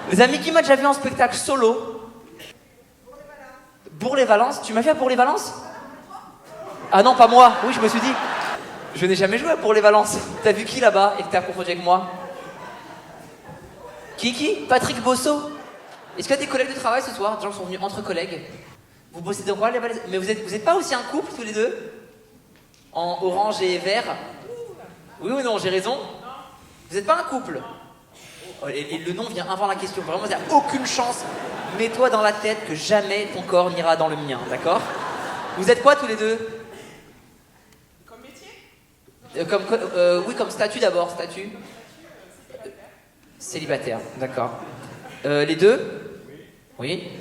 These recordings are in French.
Les amis, qui m'a déjà vu en spectacle solo? Bourg-les-Valences. Tu m'as fait à Bourg-les-Valences? Ah non, pas moi. Oui, je me suis dit. Je n'ai jamais joué à Bourg-les-Valences. T'as vu qui là-bas et que t'as confondu avec moi? Qui? Patrick Bosso. Est-ce qu'il y a des collègues de travail ce soir? Des gens qui sont venus entre collègues. Vous bossez dans quoi les Valaises? Mais vous êtes pas aussi un couple tous les deux? En orange et vert? Oui ou non, j'ai raison? Vous êtes pas un couple? Oh, et le nom vient avant la question. Vraiment, il n'y a aucune chance. Mets-toi dans la tête que jamais ton corps n'ira dans le mien, d'accord? Vous êtes quoi tous les deux? Comme métier? Oui, comme statut d'abord, statut. Célibataire, d'accord. Les deux? Oui.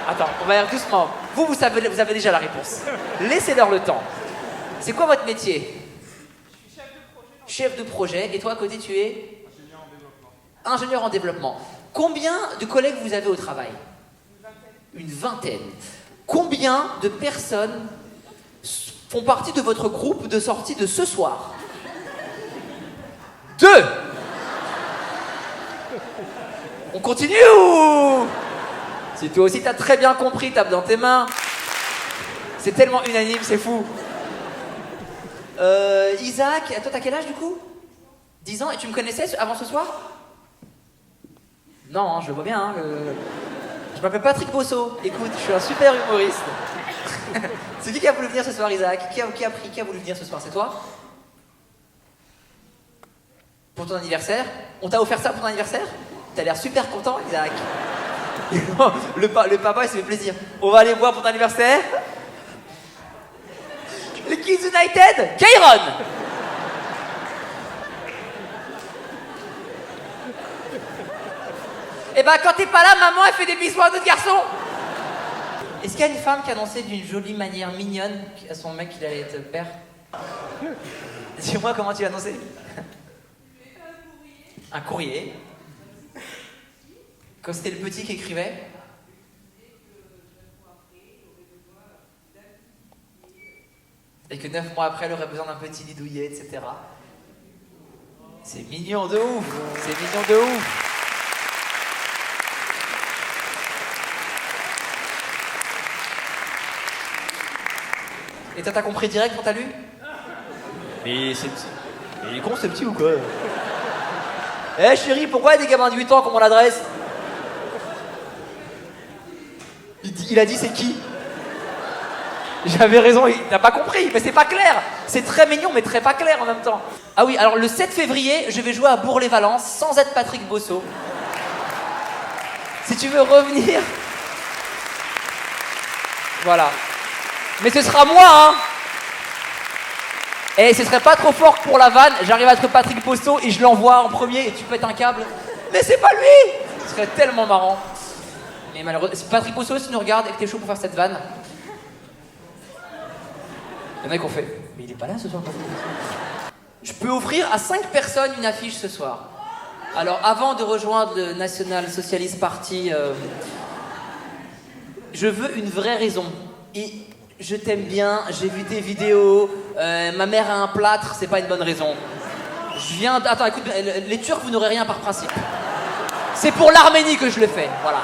Attends, on va aller doucement. Vous avez déjà la réponse. Laissez-leur le temps. C'est quoi votre métier? Je suis Chef de projet. Et toi, à côté, tu es? Ingénieur en développement. Combien de collègues vous avez au travail? Une vingtaine. Combien de personnes font partie de votre groupe de sortie de ce soir? 2. On continue ou? Si toi aussi t'as très bien compris, tape dans tes mains. C'est tellement unanime, c'est fou. Isaac, toi t'as quel âge du coup? 10 ans, et tu me connaissais avant ce soir? Non, hein, je le vois bien. Hein, Je m'appelle Patrick Bosso. Écoute, je suis un super humoriste. C'est qui a voulu venir ce soir, Isaac? Qui a voulu venir ce soir? C'est toi? Pour ton anniversaire? On t'a offert ça pour ton anniversaire? T'as l'air super content, Isaac. le papa, il se fait plaisir. On va aller voir pour ton anniversaire. Les Kids United, Kairon. Et bah quand t'es pas là, maman elle fait des bisous à d'autres garçons. Est-ce qu'il y a une femme qui annonçait d'une jolie manière mignonne à son mec qu'il allait être père? Dis-moi comment tu l'as annoncé. Un courrier. Comme c'était le petit qui écrivait. Et que 9 mois après, elle aurait besoin d'un petit lit douillet, etc. C'est mignon de ouf. C'est mignon de ouf. Et toi, t'as compris direct quand t'as lu? Mais c'est petit. Mais il est con ce petit ou quoi? Eh chérie, pourquoi il y a des gamins de 8 ans qui ont mon adresse? Il a dit c'est qui? J'avais raison, il n'a pas compris, mais c'est pas clair. C'est très mignon, mais très pas clair en même temps. Ah oui, alors le 7 février, je vais jouer à Bourg-les-Valences sans être Patrick Bosso. Si tu veux revenir... Voilà. Mais ce sera moi, hein. Et ce serait pas trop fort pour la vanne, j'arrive à être Patrick Bosso et je l'envoie en premier et tu pètes un câble. Mais c'est pas lui. Ce serait tellement marrant. Mais malheureusement, Patrick Bosso, si tu nous regardes et que t'es chaud pour faire cette vanne... Il y en a qui ont fait. Mais il est pas là ce soir. Je peux offrir à 5 personnes une affiche ce soir. Alors avant de rejoindre le National Socialist Party, je veux une vraie raison. Et je t'aime bien, j'ai vu tes vidéos, ma mère a un plâtre, c'est pas une bonne raison. Je viens... Attends, écoute, les Turcs, vous n'aurez rien par principe. C'est pour l'Arménie que je le fais, voilà.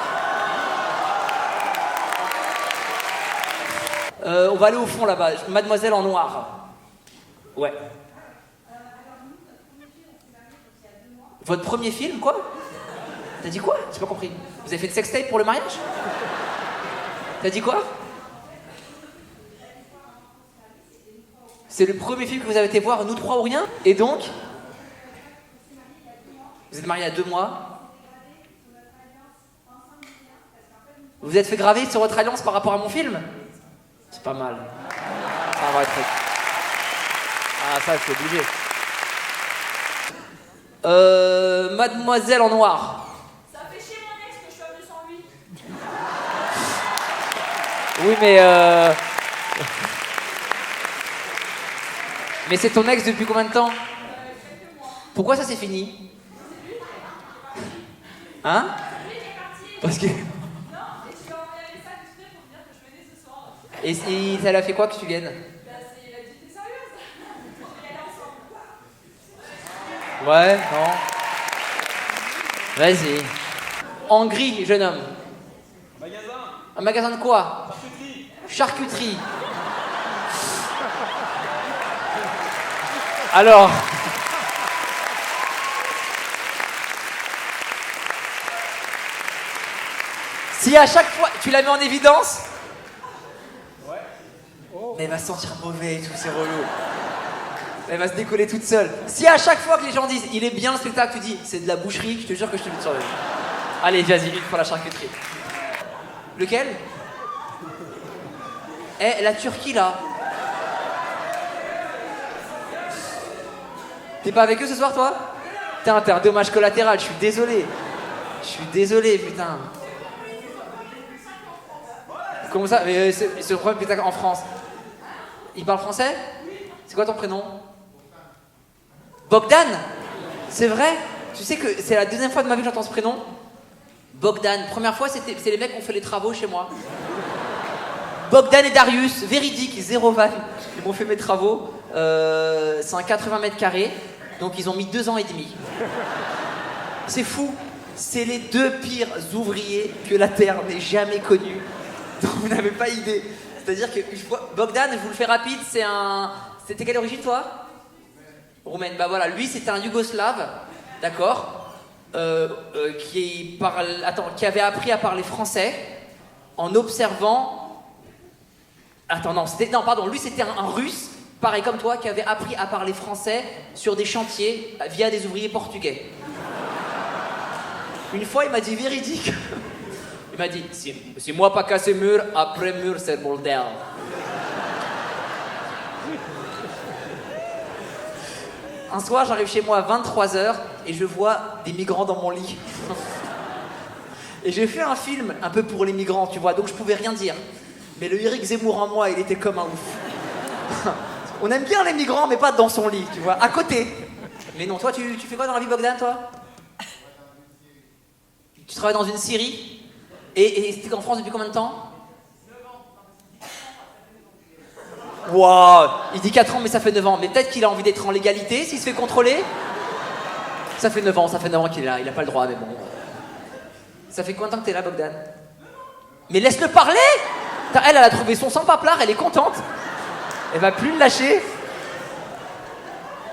On va aller au fond là-bas, mademoiselle en noir. Ouais. Votre premier film, quoi? T'as dit quoi? J'ai pas compris. Vous avez fait une sextape pour le mariage? T'as dit quoi? C'est le premier film que vous avez été voir, Nous trois ou rien? Et donc? Vous êtes mariés il y a 2 mois? Vous vous êtes fait graver sur votre alliance par rapport à mon film? C'est pas mal. C'est un vrai truc. Ah, ça, je suis obligé. Mademoiselle en noir. Ça fait chier mon ex que je sois venu sans lui. Oui, mais c'est ton ex depuis combien de temps? Quelques mois. Pourquoi ça s'est fini? Hein? Parce que... Non, et je lui ai envoyé un message exprès pour me dire que je venais ce soir. Et ça l'a fait quoi que tu viennes? Bah, il a dit, t'es sérieuse? On va y aller ensemble. Ouais, non. Vas-y. En gris, jeune homme. Magasin. Un magasin de quoi? Charcuterie. Charcuterie. Alors. Si à chaque fois tu la mets en évidence. Ouais. Oh. Mais elle va se sentir mauvais et tout, c'est relou. Elle va se décoller toute seule. Si à chaque fois que les gens disent il est bien le spectacle, tu dis c'est de la boucherie, je te jure que je te mets sur le. Allez, vas-y, une pour la charcuterie. Lequel? Eh, la Turquie là. T'es pas avec eux ce soir, toi? Putain, t'es un dommage collatéral, je suis désolé. Je suis désolé, putain. Comment ça? Mais c'est le premier spectacle en France. Il parle français? C'est quoi ton prénom? Bogdan? C'est vrai? Tu sais que c'est la deuxième fois de ma vie que j'entends ce prénom? Bogdan. Première fois, c'est les mecs qui ont fait les travaux chez moi. Bogdan et Darius, véridique, zéro vanne. Ils m'ont fait mes travaux. C'est un 80 mètres carrés. Donc ils ont mis 2 ans et demi. C'est fou. C'est les 2 pires ouvriers que la Terre n'ait jamais connus. Donc vous n'avez pas idée. C'est-à-dire que Bogdan, je vous le fais rapide, C'était quelle origine toi? Roumaine. Bah voilà, lui c'était un Yougoslave, d'accord, qui avait appris à parler français en observant. Lui c'était un Russe, pareil comme toi, qui avait appris à parler français sur des chantiers via des ouvriers portugais. Une fois, il m'a dit véridique. Il m'a dit si moi pas casser mur, après mur c'est bordel. Un soir, j'arrive chez moi à 23h et je vois des migrants dans mon lit. Et j'ai fait un film un peu pour les migrants, tu vois, donc je pouvais rien dire. Mais le Éric Zemmour en moi, il était comme un ouf. On aime bien les migrants, mais pas dans son lit, tu vois, à côté. Mais non, toi, tu fais quoi dans la vie, Bogdan, toi? Tu travailles dans une scierie. Et c'était en France depuis combien de temps? 9 ans. Waouh! Il dit 4 ans, mais ça fait 9 ans. Mais peut-être qu'il a envie d'être en légalité s'il se fait contrôler. Ça fait 9 ans qu'il est là. Il a pas le droit, mais bon. Ça fait combien de temps que t'es là, Bogdan? Mais laisse-le parler! Elle a trouvé son sang paplard, elle est contente. Elle va plus le lâcher.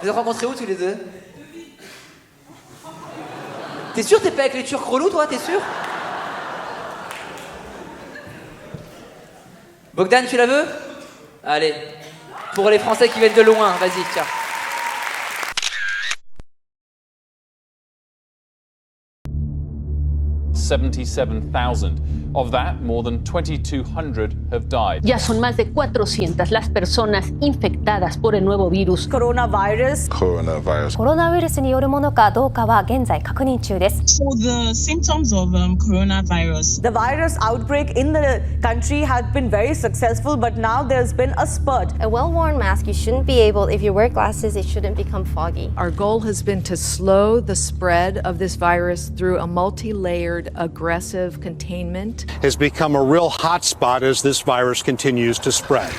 Vous êtes rencontrés où tous les deux? T'es sûr t'es pas avec les Turcs relous, toi? T'es sûr? Bogdan, tu la veux? Allez. Pour les Français qui viennent de loin, vas-y, tiens. $77,000. Of that, more than 2,200 have died. Ya son más de 400 las personas infectadas por el nuevo virus. Coronavirus. コロナウイルスによるものかどうかは現在確認中です。So the symptoms of coronavirus. The virus outbreak in the country had been very successful, but now there's been a spurt. A well-worn mask, you shouldn't be able, if you wear glasses, it shouldn't become foggy. Our goal has been to slow the spread of this virus through a multi-layered, aggressive containment. Has become a real hotspot as this virus continues to spread.